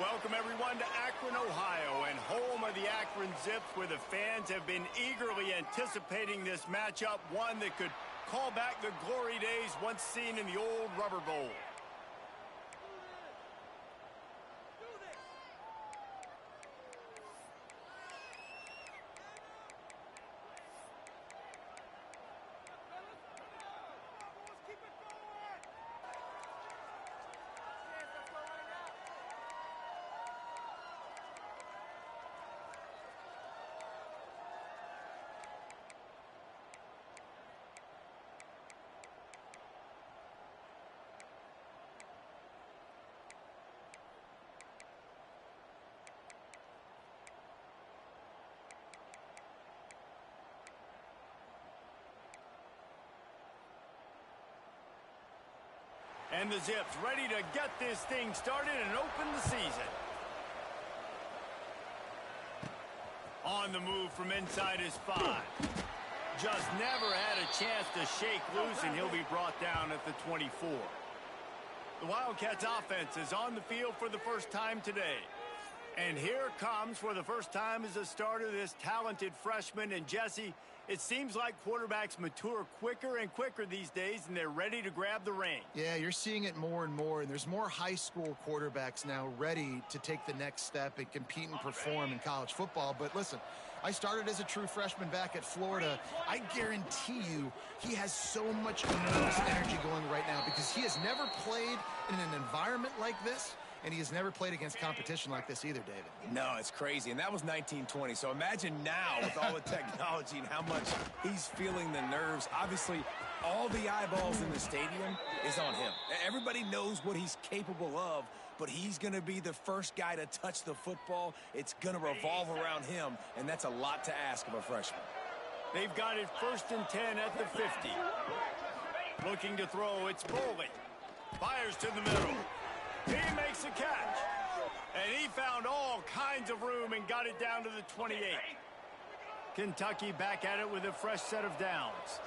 Welcome, everyone, to Akron, Ohio, and home of the Akron Zips, where the fans have been eagerly anticipating this matchup, one that could call back the glory days once seen in the old Rubber Bowl. And the Zips ready to get this thing started and open the season. On the move from inside his 5. Just never had a chance to shake loose, and he'll be brought down at the 24. The Wildcats offense is on the field for the first time today. And here comes, for the first time as a starter, this talented freshman. And Jesse, it seems like quarterbacks mature quicker and quicker these days, and they're ready to grab the reins. Yeah, you're seeing it more and more, and there's more high school quarterbacks now ready to take the next step and compete and perform in college football. But listen, I started as a true freshman back at Florida. I guarantee you he has so much nervous energy going right now because he has never played in an environment like this. And he has never played against competition like this either, David. No, it's crazy. And that was 1920. So imagine now with all the technology and how much he's feeling the nerves. Obviously, all the eyeballs in the stadium is on him. Everybody knows what he's capable of, but he's going to be the first guy to touch the football. It's going to revolve around him, and that's a lot to ask of a freshman. They've got it 1st and 10 at the 50. Looking to throw, it's Boley. Fires to the middle. He makes a catch, and he found all kinds of room and got it down to the 28. Kentucky back at it with a fresh set of downs.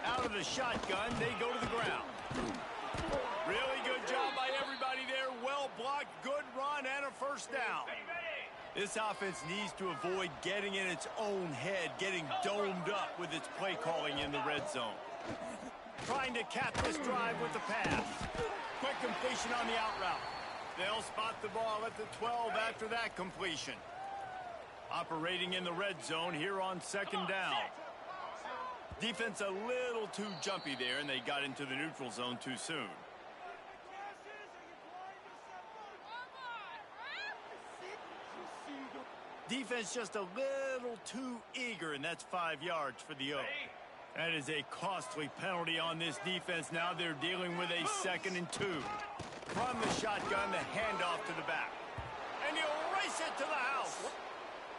Out of the shotgun, they go to the ground. Really good job by everybody there. Well blocked, good run, and a first down. This offense needs to avoid getting in its own head, getting domed up with its play calling in the red zone. Trying to cap this drive with the pass. Quick completion on the out route. They'll spot the ball at the 12 after that completion. Operating in the red zone here on 2nd down. Defense a little too jumpy there, and they got into the neutral zone too soon. Defense just a little too eager, and that's 5 yards for the O. That is a costly penalty on this defense. Now they're dealing with a 2nd and 2. From the shotgun, the handoff to the back. And he'll race it to the house.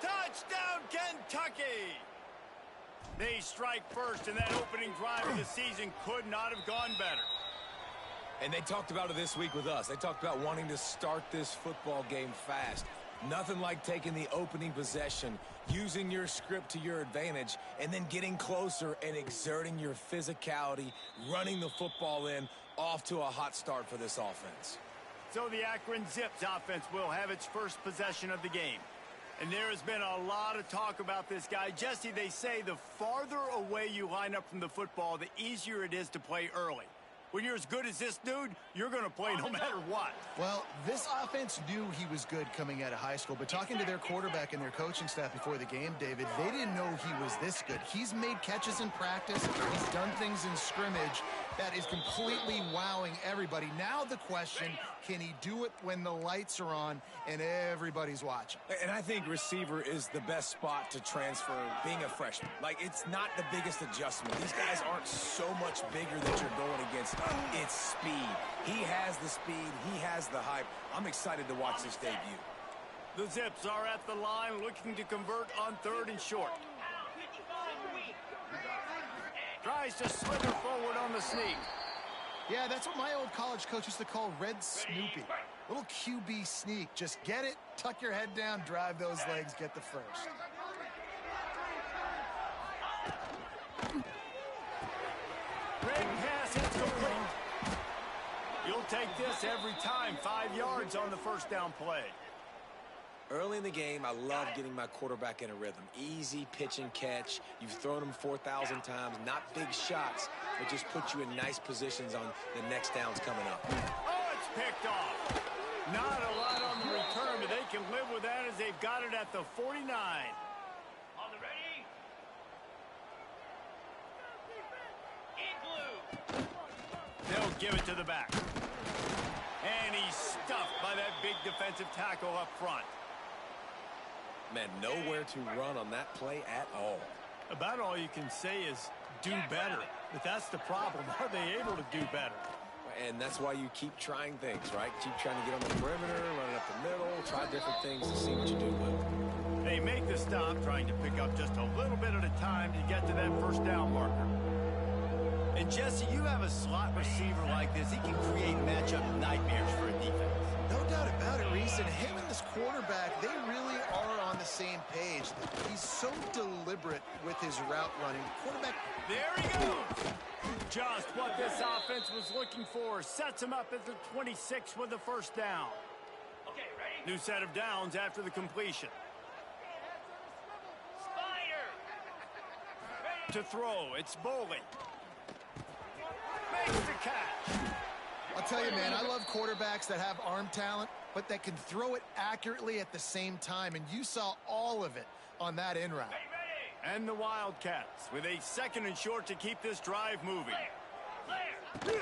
Touchdown, Kentucky! They strike first, and that opening drive of the season could not have gone better. And they talked about it this week with us. They talked about wanting to start this football game fast. Nothing like taking the opening possession, using your script to your advantage, and then getting closer and exerting your physicality, running the football in, off to a hot start for this offense. So the Akron Zips offense will have its first possession of the game. And there has been a lot of talk about this guy. Jesse, they say the farther away you line up from the football, the easier it is to play early. When you're as good as this dude, you're going to play no matter what. Well, this offense knew he was good coming out of high school, but talking to their quarterback and their coaching staff before the game, David, they didn't know he was this good. He's made catches in practice. He's done things in scrimmage that is completely wowing everybody. Now the question, can he do it when the lights are on and everybody's watching? And I think receiver is the best spot to transfer being a freshman. Like, it's not the biggest adjustment. These guys aren't so much bigger that you're going against. It's speed. He has the speed. He has the hype. I'm excited to watch this debut. The Zips are at the line looking to convert on 3rd and short. Tries to slither forward on the sneak. Yeah, that's what my old college coach used to call Red Snoopy. Little QB sneak. Just get it, tuck your head down, drive those legs, get the first. Great pass, it's complete. You'll take this every time. 5 yards on the first down play. Early in the game, I love getting my quarterback in a rhythm. Easy pitch and catch. You've thrown them 4,000 times. Not big shots, but just put you in nice positions on the next downs coming up. Oh, it's picked off. Not a lot on the return, but they can live with that as they've got it at the 49. On the ready. In blue. They'll give it to the back. And he's stuffed by that big defensive tackle up front. Man, nowhere to run on that play at all. About all you can say is do better. But that's the problem. Are they able to do better? And that's why you keep trying things, right? Keep trying to get on the perimeter, running up the middle, try different things to see what you do with. They make the stop, trying to pick up just a little bit at a time to get to that first down marker. And Jesse, you have a slot receiver like this. He can create matchup nightmares for a defense. No doubt about it, Reese. And him and this quarterback, they really are on the same page. He's so deliberate with his route running. Quarterback. There he goes. Just what this offense was looking for. Sets him up at the 26 with the first down. Okay, ready? New set of downs after the completion. Spider. Ready. To throw, it's Bowling. Makes the catch. I'll tell you, man, I love quarterbacks that have arm talent, but that can throw it accurately at the same time. And you saw all of it on that in route. Ready. And the Wildcats with a 2nd and short to keep this drive moving. Clear.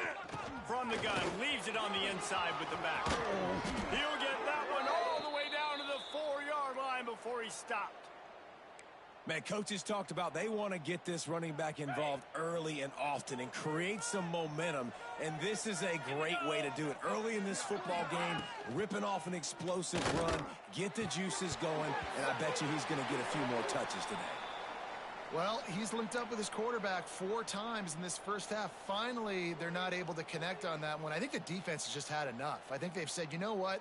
From the gun, leaves it on the inside with the back. He'll get that one all the way down to the 4-yard line before he stopped. Man, coaches talked about they want to get this running back involved early and often and create some momentum, and this is a great way to do it. Early in this football game, ripping off an explosive run, get the juices going, and I bet you he's going to get a few more touches today. Well, he's linked up with his quarterback 4 times in this first half. Finally, they're not able to connect on that one. I think the defense has just had enough. I think they've said, you know what?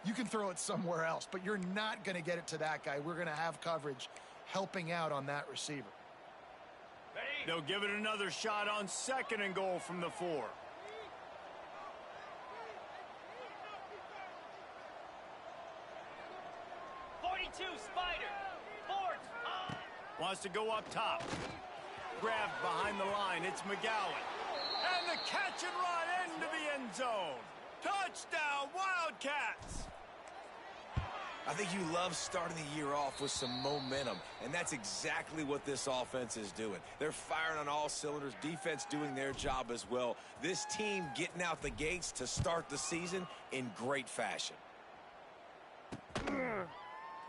You can throw it somewhere else, but you're not going to get it to that guy. We're going to have coverage helping out on that receiver. Ready. They'll give it another shot on 2nd and goal from the 4. Spider. Ford. Wants to go up top. Grabbed behind the line. It's McGowan. And the catch and run into the end zone. Touchdown, Wildcats. I think you love starting the year off with some momentum, and that's exactly what this offense is doing. They're firing on all cylinders, defense doing their job as well. This team getting out the gates to start the season in great fashion.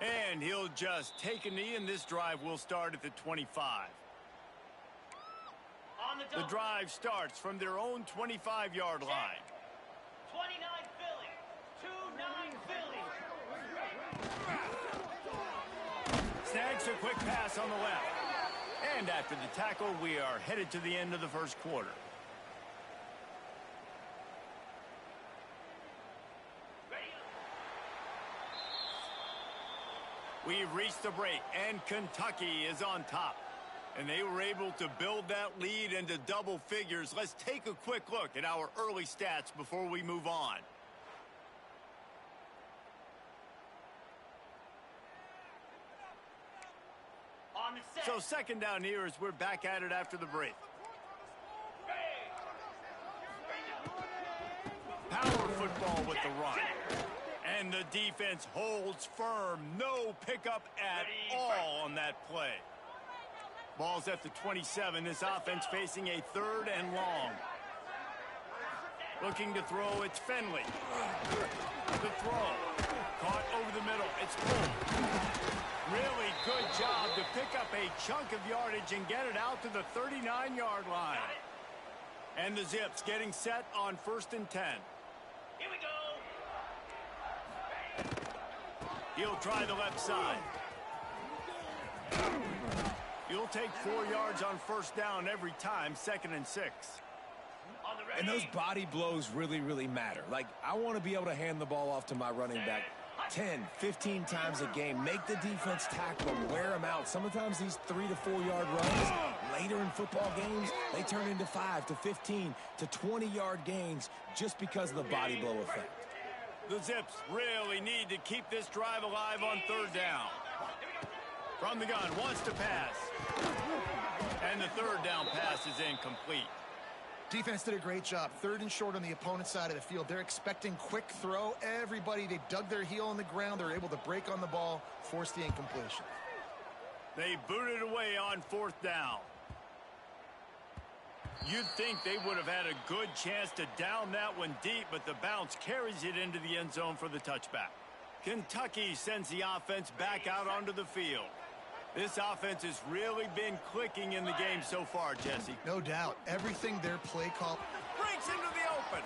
And he'll just take a knee, and this drive will start at the 25. On the The double. drive starts from their own 25-yard line. 29 Philly. 2-9 Philly. Snags a quick pass on the left. And after the tackle, we are headed to the end of the first quarter. Ready. We've reached the break, and Kentucky is on top. And they were able to build that lead into double figures. Let's take a quick look at our early stats before we move on. On the set. So 2nd down here as we're back at it after the break. Power football with the run. And the defense holds firm. No pickup at all on that play. Ball's at the 27. This offense facing a 3rd and long. Looking to throw, it's Finley. The throw. Caught over the middle. It's Bull. Really good job to pick up a chunk of yardage and get it out to the 39-yard line. And the Zips getting set on 1st and 10. Here we go. He'll try the left side. You'll take 4 yards on 1st down every time, 2nd and 6. On the ready. And those body blows really, really matter. Like, I want to be able to hand the ball off to my running back 10, 15 times a game. Make the defense tackle them, wear them out. Sometimes these 3 to 4 yard runs later in football games, they turn into 5 to 15 to 20-yard gains just because of the body blow effect. The Zips really need to keep this drive alive on third down. From the gun, wants to pass. And the third down pass is incomplete. Defense did a great job. 3rd and short on the opponent's side of the field. They're expecting quick throw. Everybody, they dug their heel on the ground. They're able to break on the ball, force the incompletion. They booted away on 4th down. You'd think they would have had a good chance to down that one deep, but the bounce carries it into the end zone for the touchback. Kentucky sends the offense back out onto the field. This offense has really been clicking in the game so far, Jesse. No doubt. Everything their play call Breaks into the open.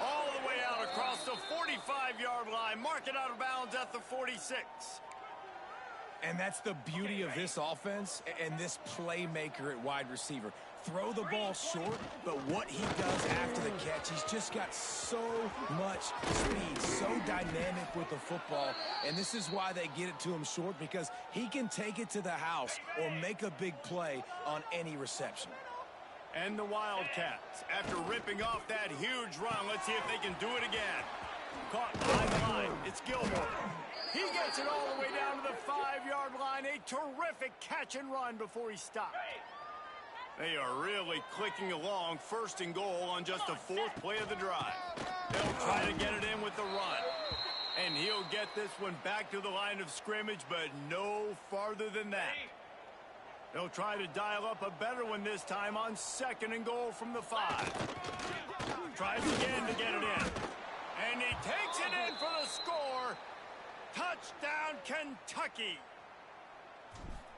All the way out across the 45-yard line. Mark it out of bounds at the 46. And that's the beauty of this offense and this playmaker at wide receiver. Throw the ball short, but what he does after the catch, he's just got so much speed, so dynamic with the football, and this is why they get it to him short, because he can take it to the house or make a big play on any reception. And the Wildcats, after ripping off that huge run, let's see if they can do it again. Caught by the line. It's Gilmore. He gets it all the way down to the 5-yard line. A terrific catch and run before he stopped. They are really clicking along. 1st and goal on just the 4th play of the drive. They'll try to get it in with the run. And he'll get this one back to the line of scrimmage, but no farther than that. They'll try to dial up a better one this time on 2nd and goal from the 5. Tries again to get it in. And he takes it in for the score. Touchdown, Kentucky.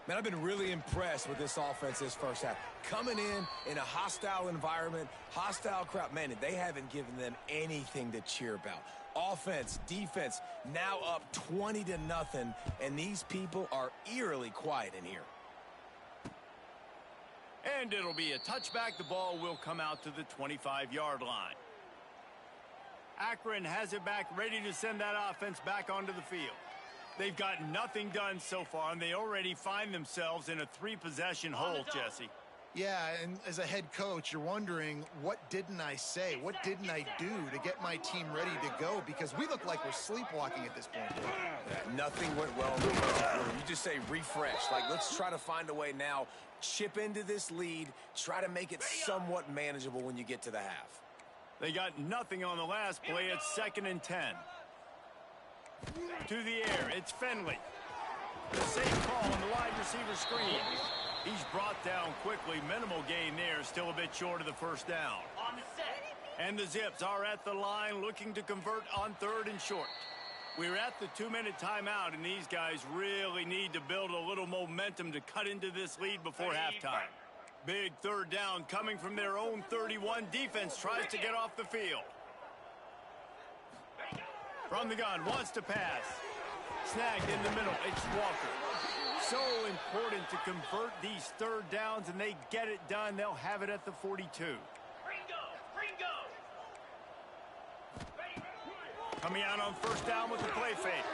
Man, I've been really impressed with this offense this first half. Coming in a hostile environment, hostile crowd. Man, they haven't given them anything to cheer about. Offense, defense, now up 20-0, and these people are eerily quiet in here. And it'll be a touchback. The ball will come out to the 25-yard line. Akron has it back, ready to send that offense back onto the field. They've got nothing done so far, and they already find themselves in a 3-possession hole, Jesse. Yeah, and as a head coach, you're wondering, what didn't I say? What didn't I do to get my team ready to go? Because we look like we're sleepwalking at this point. Nothing went well in the first quarter. You just say refresh. Like, let's try to find a way now. Chip into this lead. Try to make it somewhat manageable when you get to the half. They got nothing on the last play. It's 2nd and 10. To the air, it's Finley. The safe call on the wide receiver screen. He's brought down quickly. Minimal gain there. Still a bit short of the 1st down. On the set. And the Zips are at the line looking to convert on 3rd and short. We're at the 2-minute timeout, and these guys really need to build a little momentum to cut into this lead before halftime. Big 3rd down coming from their own 31. Defense tries to get off the field. From the gun, wants to pass. Snagged in the middle. It's Walker. So important to convert these 3rd downs, and they get it done. They'll have it at the 42. Ringo. Coming out on 1st down with the play fake.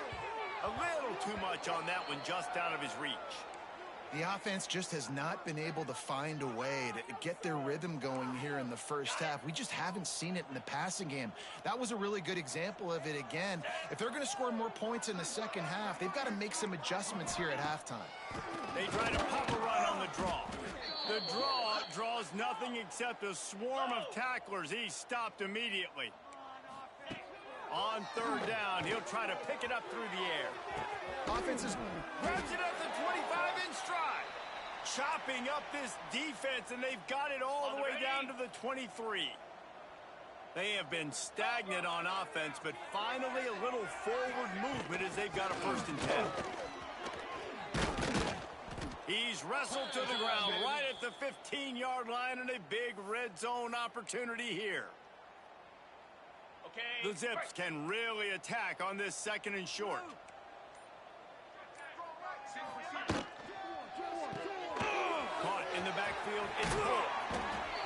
A little too much on that one, just out of his reach. The offense just has not been able to find a way to get their rhythm going here in the first half. We just haven't seen it in the passing game. That was a really good example of it again. If they're going to score more points in the second half, they've got to make some adjustments here at halftime. They try to pop a run on the draw. The draw draws nothing except a swarm of tacklers. He's stopped immediately. On 3rd down, he'll try to pick it up through the air. Offense is Grabs it at the 25 in stride. Chopping up this defense, and they've got it all the way down to the 23. They have been stagnant on offense, but finally a little forward movement as they've got a 1st and 10. He's wrestled to the ground right at the 15-yard line, and a big red zone opportunity here. The Zips can really attack on this 2nd and short. Caught in the backfield. It's Poole.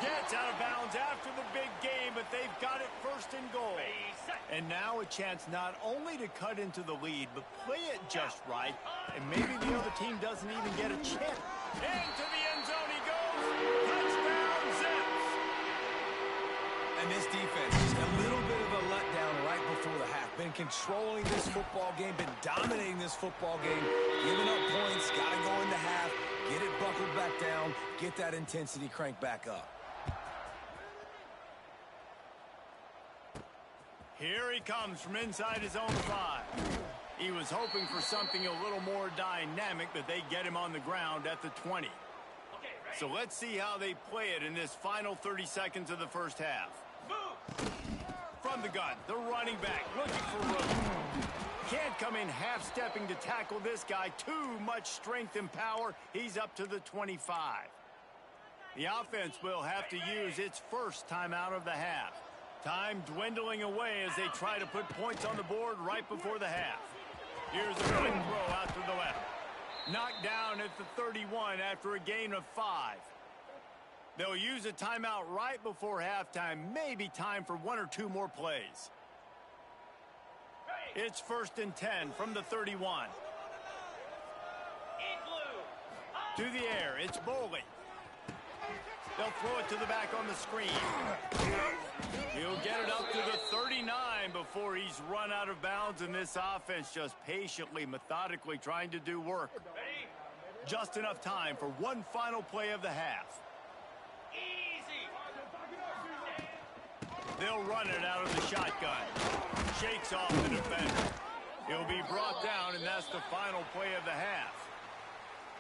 Gets out of bounds after the big game, but they've got it 1st and goal. And now a chance not only to cut into the lead, but play it just right, and maybe the other team doesn't even get a chance. controlling this football game, been dominating this football game, giving up points, got to go into half, get it buckled back down, get that intensity cranked back up. Here he comes from inside his own 5. He was hoping for something a little more dynamic, but they get him on the ground at the 20. So let's see how they play it in this final 30 seconds of the first half. From the gun, the running back looking for room. Can't come in half-stepping to tackle this guy. Too much strength and power. He's up to the 25. The offense will have to use its first timeout of the half. Time dwindling away as they try to put points on the board right before the half. Here's a quick throw out to the left. Knocked down at the 31 after a gain of 5. They'll use a timeout right before halftime. Maybe time for 1 or 2 more plays. It's 1st and 10 from the 31. To the air, it's Boley. They'll throw it to the back on the screen. He'll get it up to the 39 before he's run out of bounds, and this offense just patiently, methodically trying to do work. Just enough time for one final play of the half. They'll run it out of the shotgun. Shakes off the defender. He'll be brought down, and that's the final play of the half.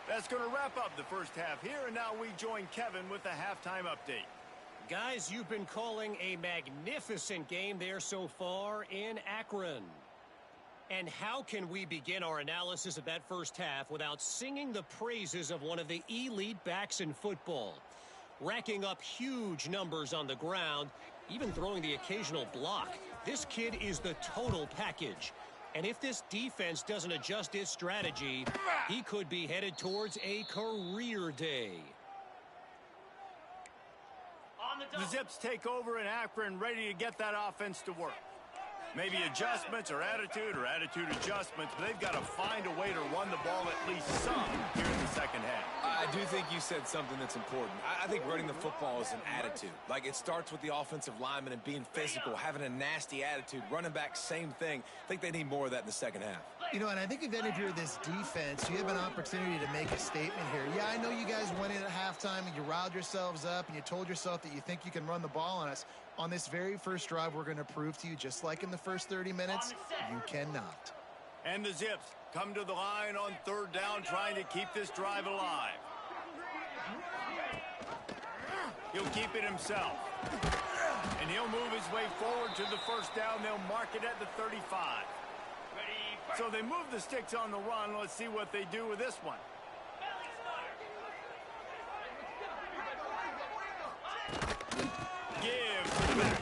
That's going to wrap up the first half here, and now we join Kevin with the halftime update. Guys, you've been calling a magnificent game there so far in Akron. And how can we begin our analysis of that first half without singing the praises of one of the elite backs in football? Racking up huge numbers on the ground, even throwing the occasional block. This kid is the total package. And if this defense doesn't adjust its strategy, he could be headed towards a career day. The Zips take over in Akron, ready to get that offense to work. Maybe adjustments or attitude adjustments, but they've got to find a way to run the ball at least some here in the second half. I do think you said something that's important. I think running the football is an attitude. Like, it starts with the offensive lineman and being physical, having a nasty attitude. Running back, same thing. I think they need more of that in the second half. You know, and I think then if you're this defense, you have an opportunity to make a statement here. Yeah, I know you guys went in at halftime and you riled yourselves up and you told yourself that you think you can run the ball on us. On this very first drive, we're going to prove to you, just like in the first 30 minutes, you cannot. And the Zips come to the line on 3rd down, trying to keep this drive alive. He'll keep it himself. And he'll move his way forward to the first down. They'll mark it at the 35. So they move the sticks on the run. Let's see what they do with this one. Give to the back.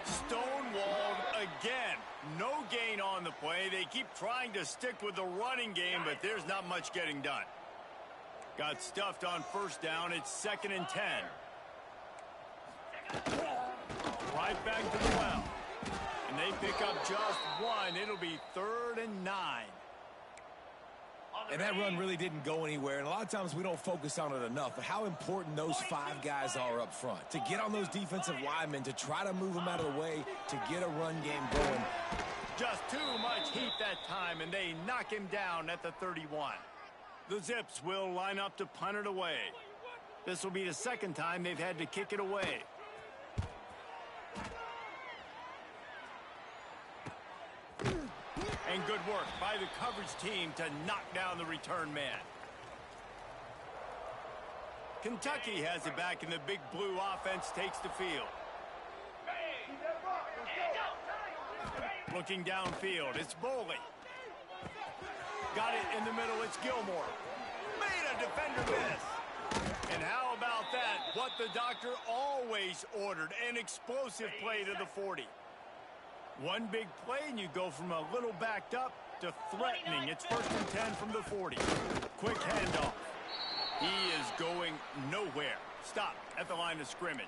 Stonewalled again. No gain on the play. They keep trying to stick with the running game, but there's not much getting done. Got stuffed on 1st down. It's 2nd and 10. Right back to the well. And they pick up just 1. It'll be 3rd and 9. And that run really didn't go anywhere. And a lot of times we don't focus on it enough. But how important those 5 guys are up front. To get on those defensive linemen, to try to move them out of the way, to get a run game going. Just too much heat that time, and they knock him down at the 31. The Zips will line up to punt it away. This will be the 2nd time they've had to kick it away. And good work by the coverage team to knock down the return man. Kentucky has it back, and the big blue offense takes the field. Looking downfield, it's Boley. Got it in the middle, it's Gilmore. Made a defender miss. And how about that? What the doctor always ordered, an explosive play to the 40. One big play, and you go from a little backed up to threatening. It's 1st and 10 from the 40. Quick handoff. He is going nowhere. Stop at the line of scrimmage.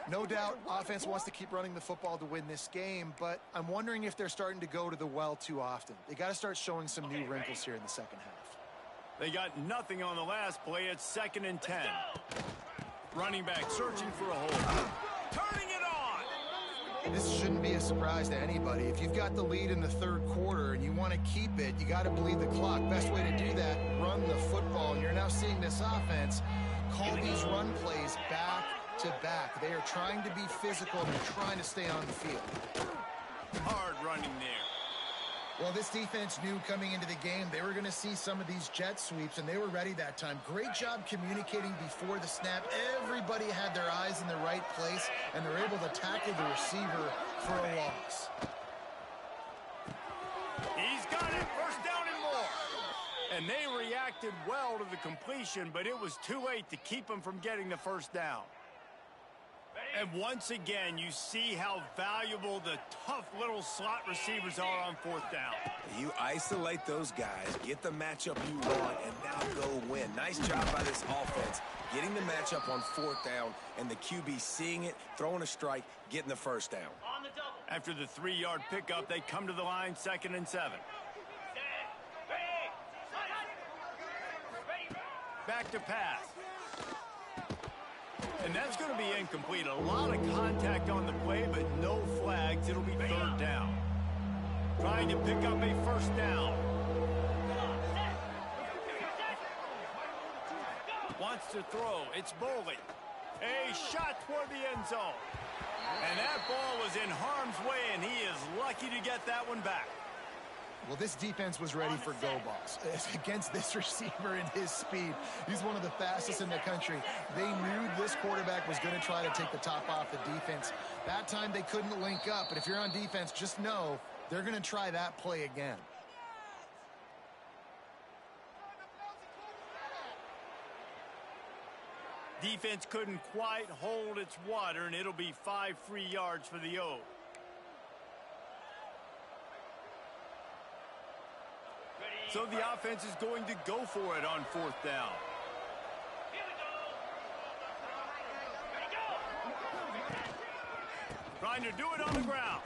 No doubt, offense wants to keep running the football to win this game, but I'm wondering if they're starting to go to the well too often. They got to start showing some new wrinkles here in the second half. They got nothing on the last play. It's 2nd and 10. Running back searching for a hole. Turning it on. This shouldn't be a surprise to anybody. If you've got the lead in the third quarter and you want to keep it, you got to bleed the clock. Best way to do that, run the football. And you're now seeing this offense call these run plays back to back. They are trying to be physical and they're trying to stay on the field. Hard running there. Well, this defense knew coming into the game they were going to see some of these jet sweeps, and they were ready that time. Great job communicating before the snap. Everybody had their eyes in the right place, and they're able to tackle the receiver for a loss. He's got it. First down and more. And they reacted well to the completion, but it was too late to keep them from getting the first down. And once again, you see how valuable the tough little slot receivers are on fourth down. You isolate those guys, get the matchup you want, and now go win. Nice job by this offense, getting the matchup on fourth down, and the QB seeing it, throwing a strike, getting the first down. On the double. After the 3-yard pickup, they come to the line, 2nd and 7. Back to pass. And that's going to be incomplete. A lot of contact on the play, but no flags. It'll be 3rd down. Trying to pick up a first down. Wants to throw. It's Boley. A shot toward the end zone. And that ball was in harm's way, and he is lucky to get that one back. Well, this defense was ready for go balls. Against this receiver and his speed, he's one of the fastest in the country. They knew this quarterback was going to try to take the top off the defense. That time they couldn't link up, but if you're on defense, just know they're going to try that play again. Defense couldn't quite hold its water, and it'll be 5 free yards for the O. So the offense is going to go for it on 4th down. Here we go. Ready, go. Trying to do it on the ground.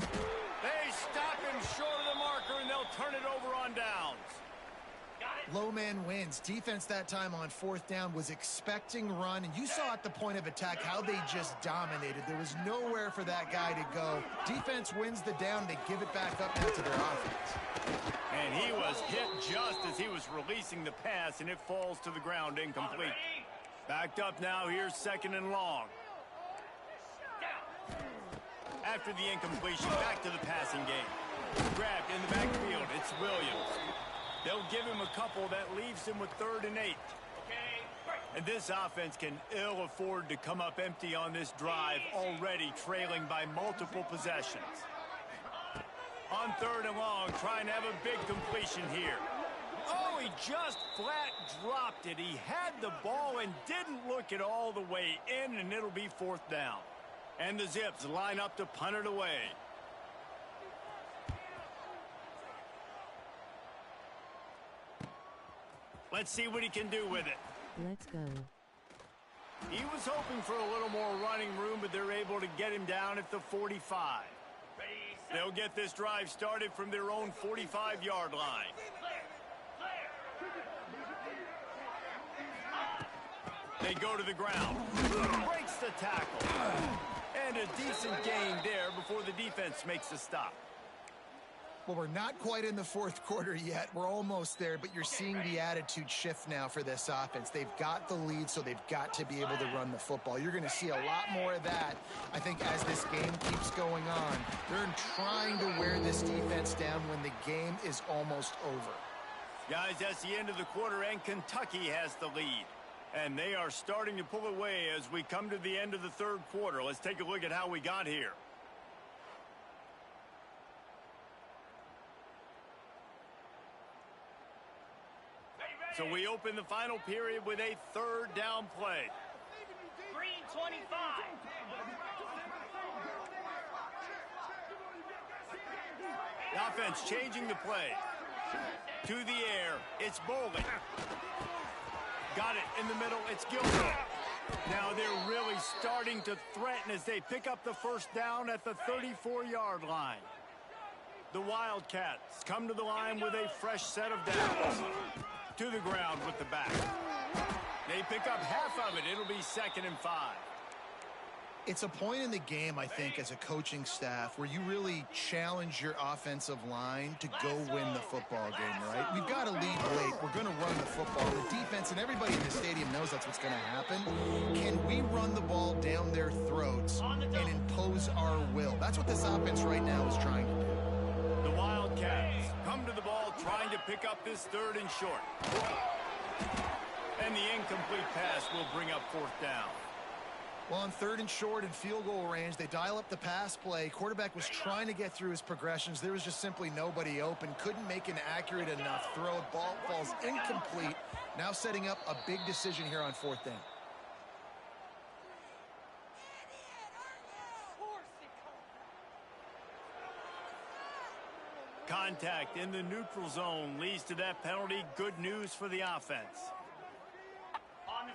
They stop him short of the marker, and they'll turn it over on downs. Low man wins. Defense that time on 4th down was expecting run, and you saw at the point of attack how they just dominated. There was nowhere for that guy to go. Defense wins the down. They give it back up now to their offense. And he was hit just as he was releasing the pass, and it falls to the ground incomplete. Backed up now. Here's 2nd and long. After the incompletion, back to the passing game. Grabbed in the backfield. It's Williams. They'll give him a couple that leaves him with 3rd and 8. And this offense can ill afford to come up empty on this drive, already trailing by multiple possessions. On 3rd and long, trying to have a big completion here. Oh, he just flat dropped it. He had the ball and didn't look it all the way in, and it'll be 4th down. And the Zips line up to punt it away. Let's see what he can do with it. Let's go. He was hoping for a little more running room, but they're able to get him down at the 45. They'll get this drive started from their own 45-yard line. They go to the ground. Breaks the tackle. And a decent gain there before the defense makes the stop. Well, we're not quite in the 4th quarter yet. We're almost there, but you're seeing the attitude shift now for this offense. They've got the lead, so they've got to be able to run the football. You're going to see a lot more of that, I think, as this game keeps going on. They're trying to wear this defense down when the game is almost over. Guys, that's the end of the quarter, and Kentucky has the lead. And they are starting to pull away as we come to the end of the 3rd quarter. Let's take a look at how we got here. So we open the final period with a 3rd down play. Green 25. The offense changing the play. To the air, it's Bolden. Got it in the middle, it's Gilmore. Now they're really starting to threaten as they pick up the first down at the 34-yard line. The Wildcats come to the line with a fresh set of downs. To the ground with the back. They pick up half of it. It'll be 2nd and 5. It's a point in the game, I think, as a coaching staff where you really challenge your offensive line to go win the football game, right? We've got to lead late. We're going to run the football. The defense and everybody in the stadium knows that's what's going to happen. Can we run the ball down their throats and impose our will? That's what this offense right now is trying to do. The Wildcats come to the ball trying to pick up this 3rd and short. And the incomplete pass will bring up 4th down. Well, on 3rd and short and field goal range, they dial up the pass play. Quarterback was trying to get through his progressions. There was just simply nobody open. Couldn't make an accurate enough throw. Ball falls incomplete. Now setting up a big decision here on 4th down. Contact in the neutral zone leads to that penalty. Good news for the offense.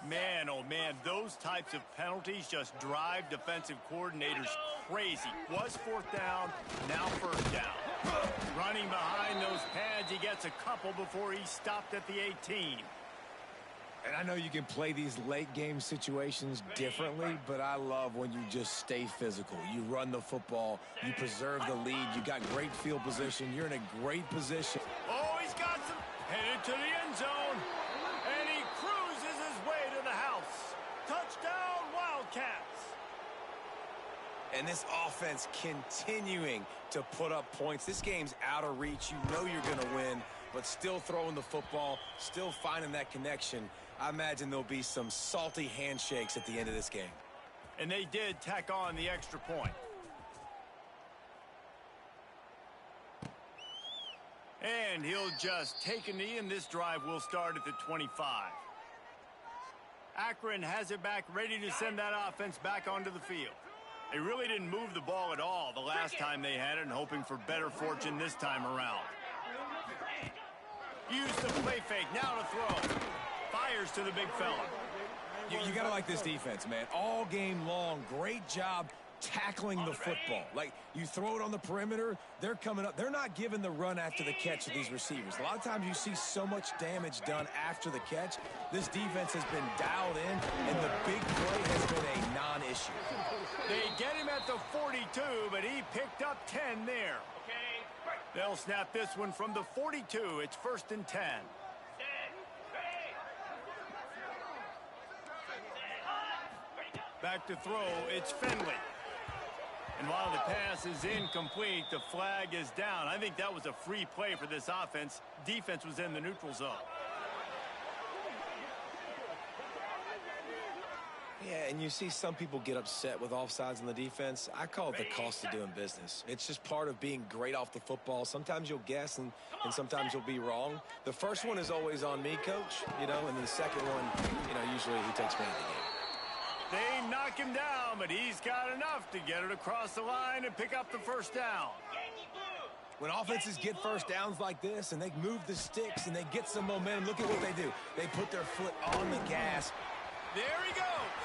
Man, oh man, those types of penalties just drive defensive coordinators crazy. Was 4th down, now 1st down. Running behind those pads, he gets a couple before he stopped at the 18. And I know you can play these late game situations differently, but I love when you just stay physical. You run the football, you preserve the lead, you got great field position, you're in a great position. Oh, he's got some, headed to the end zone, and he cruises his way to the house. Touchdown, Wildcats. And this offense continuing to put up points. This game's out of reach. You know you're going to win, but still throwing the football, still finding that connection. I imagine there'll be some salty handshakes at the end of this game. And they did tack on the extra point. And he'll just take a knee, and this drive will start at the 25. Akron has it back, ready to send that offense back onto the field. They really didn't move the ball at all the last time they had it, and hoping for better fortune this time around. Use the play fake, now to throw. Fires to the big fella. You got to like this defense, man. All game long, great job tackling the football. Like, you throw it on the perimeter, they're coming up. They're not giving the run after the catch to these receivers. A lot of times you see so much damage done after the catch. This defense has been dialed in, and the big play has been a non-issue. They get him at the 42, but he picked up 10 there. They'll snap this one from the 42. It's 1st and 10. Back to throw, it's Finley. And while the pass is incomplete, the flag is down. I think that was a free play for this offense. Defense was in the neutral zone. Yeah, and you see some people get upset with offsides in the defense. I call it the cost of doing business. It's just part of being great off the football. Sometimes you'll guess, and sometimes you'll be wrong. The first one is always on me, Coach, and then the second one, usually he takes me out of the game. They knock him down, but he's got enough to get it across the line and pick up the 1st down. When offenses get 1st downs like this and they move the sticks and they get some momentum, look at what they do. They put their foot on the gas. There he goes.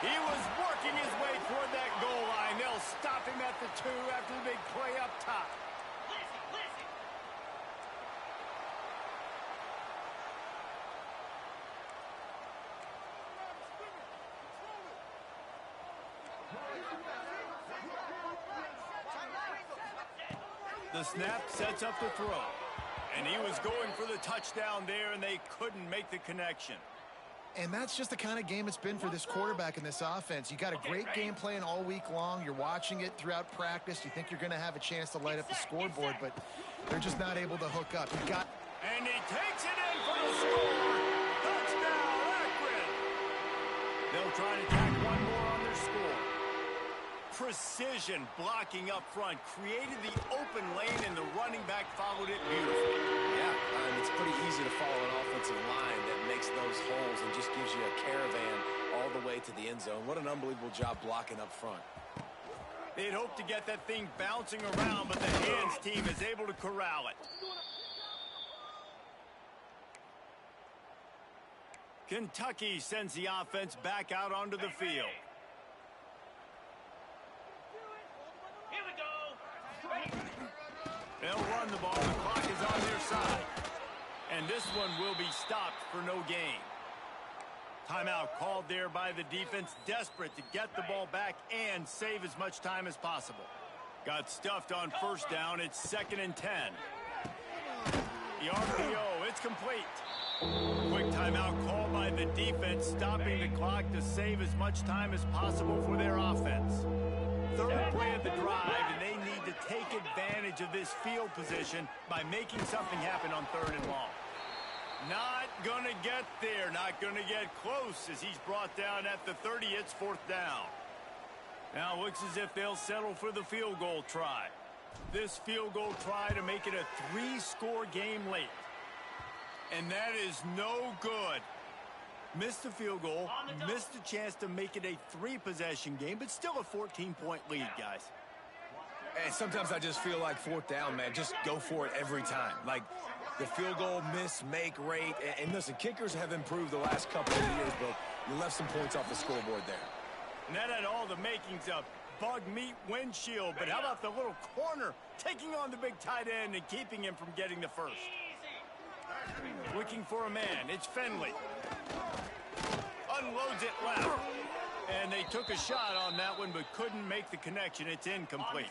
He was working his way toward that goal line. They'll stop him at the 2 after the big play up top. The snap sets up the throw. And he was going for the touchdown there, and they couldn't make the connection. And that's just the kind of game it's been for this quarterback and this offense. You got a great game plan all week long. You're watching it throughout practice. You think you're going to have a chance to light up the scoreboard, but they're just not able to hook up. And he takes it in for the score. Touchdown, Akron. They'll try to tack one more on their score. Precision blocking up front created the open lane, and the running back followed it beautifully. Yeah, it's pretty easy to follow an offensive line that makes those holes and just gives you a caravan all the way to the end zone. What an unbelievable job blocking up front. They'd hoped to get that thing bouncing around, but the hands team is able to corral it. Kentucky sends the offense back out onto the field. They'll run the ball. The clock is on their side. And this one will be stopped for no gain. Timeout called there by the defense, desperate to get the ball back and save as much time as possible. Got stuffed on first down. It's 2nd and 10. The RPO, it's complete. Quick timeout called by the defense, stopping the clock to save as much time as possible for their offense. Third play of the drive, and they need to take advantage of this field position by making something happen on 3rd and long. Not going to get there, not going to get close as he's brought down at the 30. It's 4th down. Now looks as if they'll settle for the field goal try. This field goal try to make it a 3-score game late. And that is no good. Missed the field goal, missed the chance to make it a 3-possession game, but still a 14-point lead, guys. And sometimes I just feel like 4th down, man, just go for it every time. Like the field goal miss-make rate. And listen, kickers have improved the last couple of years, but you left some points off the scoreboard there. And that had all the makings of bug meat windshield, but how about the little corner taking on the big tight end and keeping him from getting the first? Looking for a man, it's Finley. Unloads it left. And they took a shot on that one, but couldn't make the connection. It's incomplete.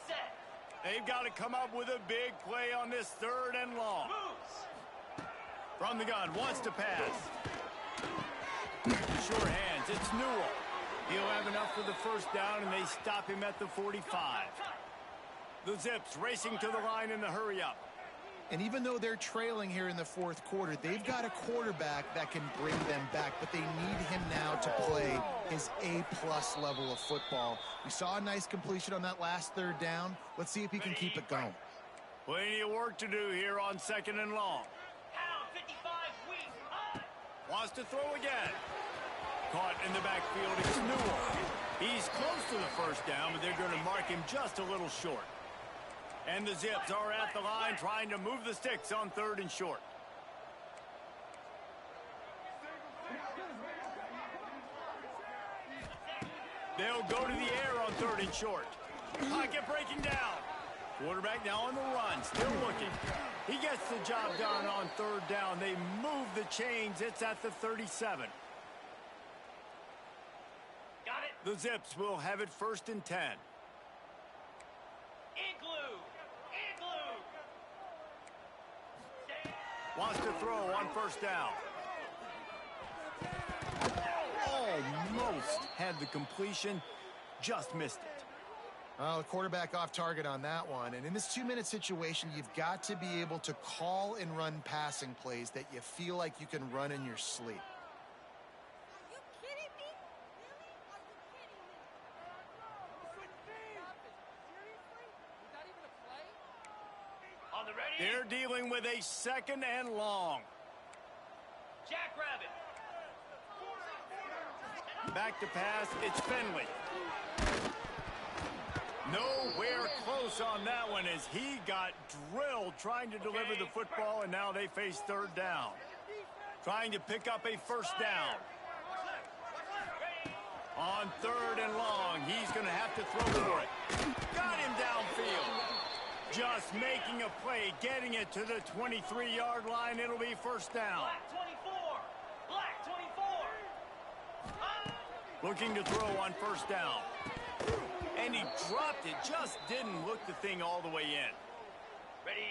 They've got to come up with a big play on this 3rd and long. From the gun, wants to pass. Sure hands, it's Newell. He'll have enough for the first down, and they stop him at the 45. The Zips racing to the line in the hurry-up. And even though they're trailing here in the 4th quarter, they've got a quarterback that can bring them back, but they need him now to play his A-plus level of football. We saw a nice completion on that last 3rd down. Let's see if he can keep it going. Plenty of work to do here on 2nd and long. Wants to throw again. Caught in the backfield, it's Newell. He's close to the first down, but they're going to mark him just a little short. And the Zips are at the line trying to move the sticks on 3rd and short. They'll go to the air on 3rd and short. Pocket breaking down. Quarterback now on the run, still looking. He gets the job done on 3rd down. They move the chains. It's at the 37. The Zips will have it 1st and 10. Wants to throw on first down. Almost had the completion, just missed it. Well, the quarterback off target on that one. And in this 2-minute situation, you've got to be able to call and run passing plays that you feel like you can run in your sleep. They're dealing with a 2nd and long. Jackrabbit. Back to pass, it's Finley. Nowhere close on that one as he got drilled trying to deliver the football, and now they face 3rd down. Trying to pick up a first down. On 3rd and long, he's going to have to throw for it. Got him downfield. Just making a play, getting it to the 23-yard line. It'll be first down. Black 24. Looking to throw on first down. And he dropped it, just didn't look the thing all the way in.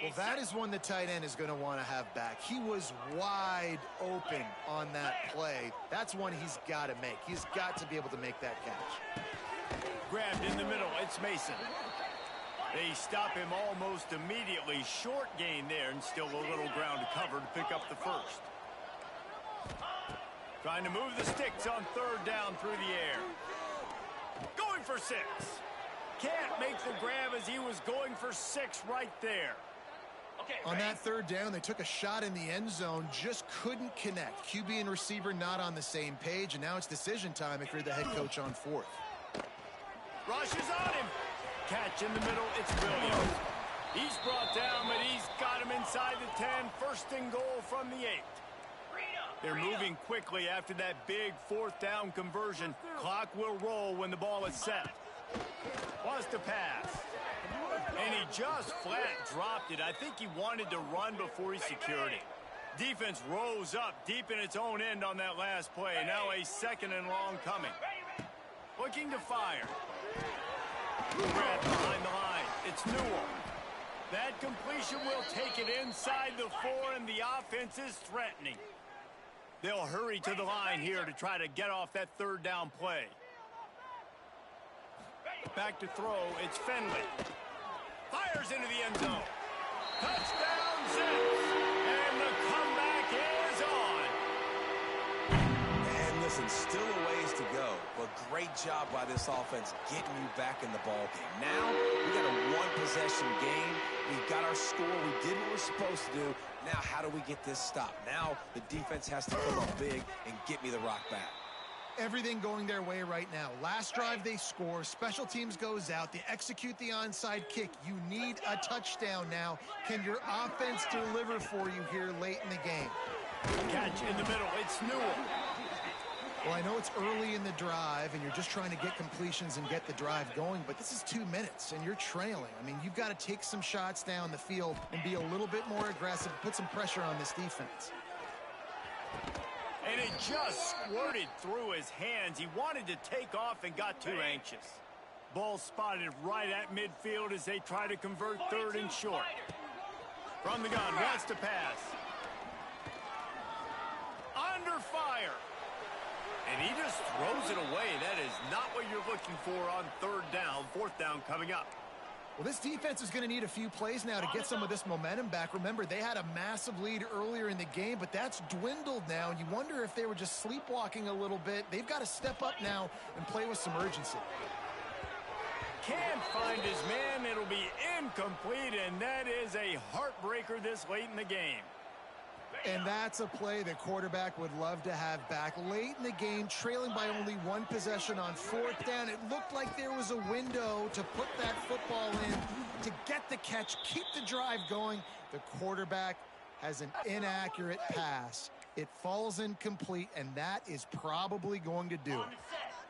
Well, that is one the tight end is going to want to have back. He was wide open on that play. That's one he's got to make. He's got to be able to make that catch. Grabbed in the middle, it's Mason. They stop him almost immediately. Short gain there, and still a little ground to cover to pick up the first. Trying to move the sticks on 3rd down through the air. Going for 6. Can't make the grab as he was going for 6 right there. On that 3rd down, they took a shot in the end zone, just couldn't connect. QB and receiver not on the same page, and now it's decision time if you're the head coach on 4th. Rushes on him. Catch in the middle, it's Williams. He's brought down, but he's got him inside the 10. 1st and goal from the 8. They're moving quickly after that big 4th down conversion. Clock will roll when the ball is set. Wants to pass. And he just flat dropped it. I think he wanted to run before he secured it. Defense rose up deep in its own end on that last play. Now a 2nd and long coming. Looking to fire. Grab behind the line. It's Newell. That completion will take it inside the 4, and the offense is threatening. They'll hurry to the line here to try to get off that 3rd down play. Back to throw. It's Finley. Fires into the end zone. Touchdown, Jets. And the comeback is on. And listen, still a ways to go, but great job by this offense getting you back in the ball game. Now, we got a 1-possession game. We got our score. We did what we're supposed to do. Now, how do we get this stopped? Now, the defense has to come up big and get me the rock back. Everything going their way right now. Last drive they score. Special teams goes out. They execute the onside kick. You need a touchdown now. Can your offense deliver for you here late in the game? Catch in the middle. It's Newell. Well, I know it's early in the drive, and you're just trying to get completions and get the drive going, but this is 2 minutes, and you're trailing. I mean, you've got to take some shots down the field and be a little bit more aggressive, put some pressure on this defense. And it just squirted through his hands. He wanted to take off and got too anxious. Ball spotted right at midfield as they try to convert 3rd and short. From the gun, wants to pass. Under fire. And he just throws it away. That is not what you're looking for on 3rd down. 4th down coming up. Well, this defense is going to need a few plays now to get some of this momentum back. Remember, they had a massive lead earlier in the game, but that's dwindled now, and you wonder if they were just sleepwalking a little bit. They've got to step up now and play with some urgency. Can't find his man. It'll be incomplete, and that is a heartbreaker this late in the game. And that's a play the quarterback would love to have back. Late in the game, trailing by only 1 possession on 4th down. It looked like there was a window to put that football in, to get the catch, keep the drive going. The quarterback has an inaccurate pass. It falls incomplete, and that is probably going to do it.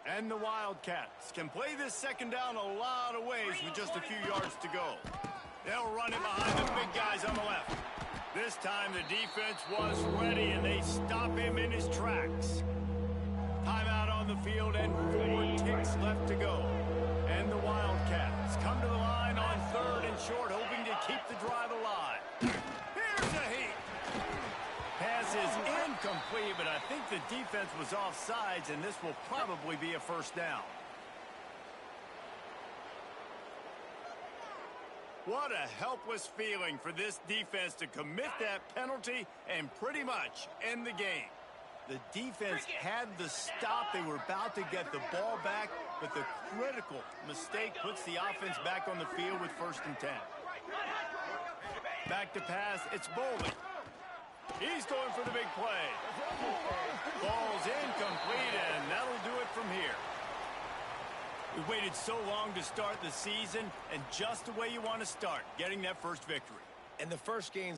And the Wildcats can play this 2nd down a lot of ways with just a few yards to go. They'll run it behind the big guys on the left. This time the defense was ready, and they stop him in his tracks. Timeout on the field and 4 ticks left to go. And the Wildcats come to the line on 3rd and short, hoping to keep the drive alive. Here's a heat. Pass is incomplete, but I think the defense was offsides, and this will probably be a 1st down. What a helpless feeling for this defense to commit that penalty and pretty much end the game. The defense had the stop. They were about to get the ball back, but the critical mistake puts the offense back on the field with 1st and 10. Back to pass. It's Bolden. He's going for the big play. Ball's incomplete, and that'll do it from here. We waited so long to start the season, and just the way you want to start, getting that first victory. And the first game